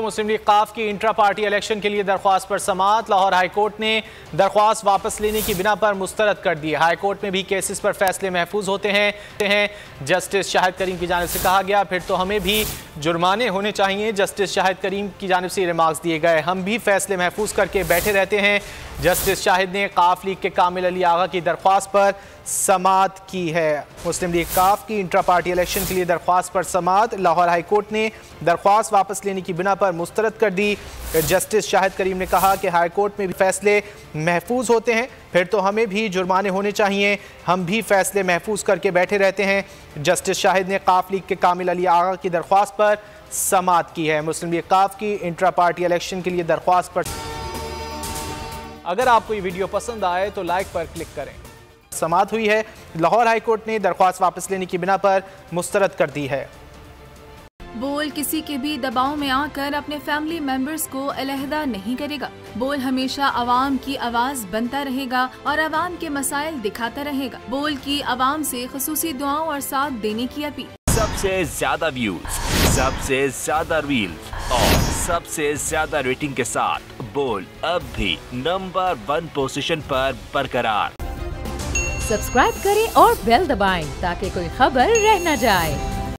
मुस्लिम league काफ की intra party election के लिए दरख्वास्त पर समाअत। लाहौर हाईकोर्ट ने दरख्वास्त वापस लेने की बिना पर मुस्तरद कर दी। हाईकोर्ट में भी केसेस पर फैसले महफूज होते हैं। जस्टिस शाहिद करीम की जानिब से कहा गया, फिर तो हमें भी जुर्माने होने चाहिए। जस्टिस शाहिद करीम की जानिब से रिमार्क्स दिए गए, हम भी फैसले महफूज करके बैठे रहते हैं। जस्टिस शाहिद ने काफ लीग के कामिल अली आगा की दरख्वास्त पर समाअत की है। मुस्लिम लीग काफ की इंट्रा पार्टी इलेक्शन के लिए दरख्वास्त पर समाअत। लाहौर हाईकोर्ट ने दरख्वास्त वापस लेने की बिना पर मुस्तरद कर दी। जस्टिस शाहिद करीम ने कहा कि हाईकोर्ट में भी फैसले महफूज होते हैं, फिर तो हमें भी जुर्माने होने चाहिए। हम भी फैसले महफूज करके बैठे रहते हैं। जस्टिस शाहिद ने काफ लीग के कामिल अली आगा की दरख्वास्त पर समाअत की है। मुस्लिम लीग काफ की इंट्रा पार्टी इलेक्शन के लिए दरख्वास्त पर। अगर आपको ये वीडियो पसंद आए तो लाइक पर क्लिक करें। समाअत हुई है। लाहौर हाईकोर्ट ने दरख्वास्त वापस लेने की बिना पर मुस्तरद कर दी है। बोल किसी के भी दबाव में आकर अपने फैमिली मेंबर्स को अलहदा नहीं करेगा। बोल हमेशा अवाम की आवाज बनता रहेगा और अवाम के मसाइल दिखाता रहेगा। बोल की अवाम से खुसूसी दुआओं और साथ देने की अपील। सबसे ज्यादा व्यूज, सबसे ज्यादा रील्स और सबसे ज्यादा रेटिंग के साथ बोल अब भी नंबर 1 पोजीशन पर बरकरार। सब्सक्राइब करें और बेल दबाएं ताकि कोई खबर रह न जाए।